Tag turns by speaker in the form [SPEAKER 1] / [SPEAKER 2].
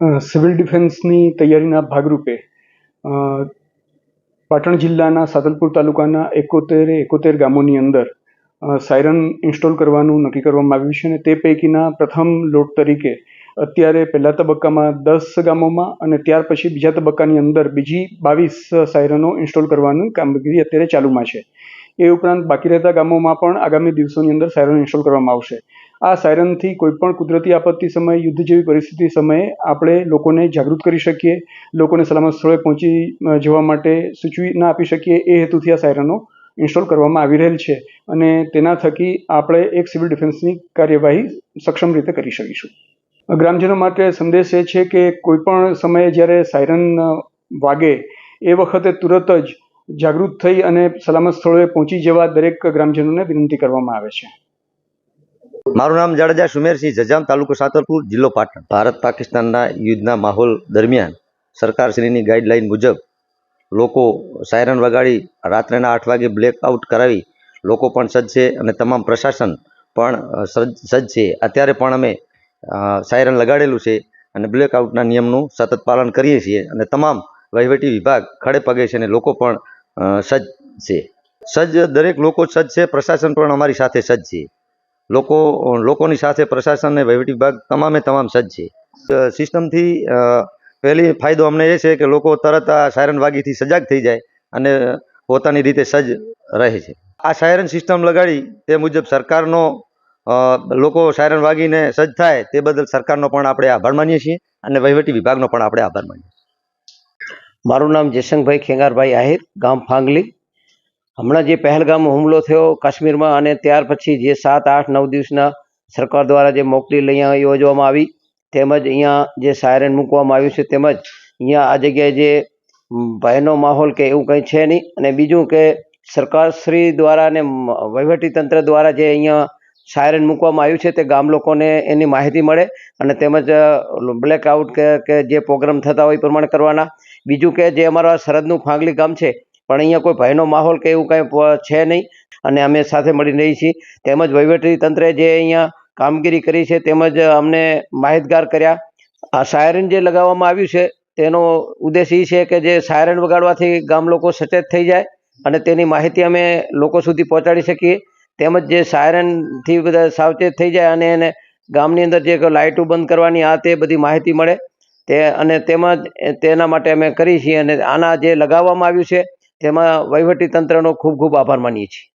[SPEAKER 1] Civil ડિફેન્સની તૈયારીના ભાગરૂપે પાટણ જિલ્લાના સાતલપુર તાલુકાના 71 ગામોની અંદર સાયરન ઇન્સ્ટોલ કરવાનું નક્કી કરવામાં આવ્યું છે અને તે પૈકીના પ્રથમ લોટ તરીકે અત્યારે પહેલા તબક્કામાં 10 ગામોમાં અને ત્યાર પછી બીજા તબક્કાની અંદર બીજી 22 સાયરનો ઇન્સ્ટોલ કરવાની કામગીરી અત્યારે ચાલુમાં છે। એ ઉપરાંત બાકી રહેતા ગામોમાં પણ આગામી દિવસોની અંદર સાયરન ઇન્સ્ટોલ કરવામાં આવશે। આ સાયરનથી કોઈપણ કુદરતી આપત્તિ સમયે, યુદ્ધ જેવી પરિસ્થિતિ સમયે આપણે લોકોને જાગૃત કરી શકીએ, લોકોને સલામત સ્થળે પહોંચી જવા માટે સૂચના આપી શકીએ, એ હેતુથી આ સાયરનો ઇન્સ્ટોલ કરવામાં આવી રહેલ છે અને તેના થકી આપણે એક સિવિલ ડિફેન્સની કાર્યવાહી સક્ષમ રીતે કરી શકીશું। ગ્રામજનો માટે સંદેશ એ છે કે કોઈપણ સમયે જ્યારે સાયરન વાગે એ વખતે તુરત જ જાગૃત થઈ અને સલામત સ્થળોએ પહોંચી જવા દરેક ગ્રામજનોને વિનંતી કરવામાં આવે છે।
[SPEAKER 2] મારું નામ જાડેજા સુમેરસિંહ જજામ, તાલુકો સાતલપુર, જિલ્લો પાટણ। ભારત પાકિસ્તાનના યુદ્ધના માહોલ દરમિયાન સરકારશ્રીની ગાઈડલાઈન મુજબ લોકો સાયરન વગાડી રાત્રેના 8 વાગે બ્લેકઆઉટ કરાવી લોકો પણ સજ્જ છે અને તમામ પ્રશાસન પણ સજ્જ છે। અત્યારે પણ અમે સાયરન લગાડેલું છે અને બ્લેકઆઉટના નિયમનું સતત પાલન કરીએ છીએ અને તમામ વહીવટી વિભાગ ખડે પગે છે અને લોકો પણ સજ્જ છે। દરેક લોકો સજ્જ છે, પ્રશાસન પણ અમારી સાથે સજ્જ છે। લોકોની સાથે પ્રશાસન અને વહીવટી વિભાગ તમામ સજ્જ છે। સિસ્ટમથી પહેલી ફાયદો અમને એ છે કે લોકો તરત આ સાયરન વાગીથી સજાગ થઈ જાય અને પોતાની રીતે સજ્જ રહે છે। આ સાયરન સિસ્ટમ લગાડી તે મુજબ સરકારનો લોકો સાયરન વાગીને સજ્જ થાય તે બદલ સરકારનો પણ આપણે આભાર માનીએ છીએ અને વહીવટી વિભાગનો પણ આપણે આભાર માનીએ છીએ।
[SPEAKER 3] મારું નામ જયશંકભાઈ ખેંગારભાઈ આહિર, ગામ ફાંગલી। હમણાં જે પહેલગામ હુમલો થયો કાશ્મીરમાં અને ત્યાર પછી જે 7, 8, 9 દિવસના સરકાર દ્વારા જે મોકડ્રીલ અહીંયા યોજવામાં આવી, તેમજ અહીંયા જે સાયરન મૂકવામાં આવ્યું છે, તેમજ અહીંયા આ જગ્યાએ જે ભયનો માહોલ કે એવું કંઈ છે નહીં। અને બીજું કે સરકારશ્રી દ્વારા અને વહીવટીતંત્ર દ્વારા જે અહીંયા સાયરન મૂકવામાં આવ્યું છે તે ગામ લોકોને એની માહિતી મળે અને તેમજ બ્લેકઆઉટ કે જે પ્રોગ્રામ થતા હોય એ પ્રમાણે કરવાના। બીજું કે જે અમારા સરહદનું ફાંગલી ગામ છે પણ અહીંયા કોઈ ભયનો માહોલ કે એવું કાંઈ છે નહીં અને અમે સાથે મળીને રહીએ છીએ। તેમજ વહીવટીતંત્રે જે અહીંયા કામગીરી કરી છે તેમજ અમને માહિતગાર કર્યા। આ સાયરન જે લગાવવામાં આવ્યું છે તેનો ઉદ્દેશ એ છે કે જે સાયરન વગાડવાથી ગામ લોકો સચેત થઈ જાય અને તેની માહિતી અમે લોકો સુધી પહોંચાડી શકીએ। તેમજ જે સાયરનથી બધા સાવચેત થઈ જાય અને એને ગામની અંદર જે લાઇટો બંધ કરવાની આ તે બધી માહિતી મળે અને તેમજ તેના માટે અમે કરી છીએ અને આના જે લગાવવામાં આવ્યું છે તેમાં વહીવટીતંત્રનો ખૂબ ખૂબ આભાર માનીએ છીએ।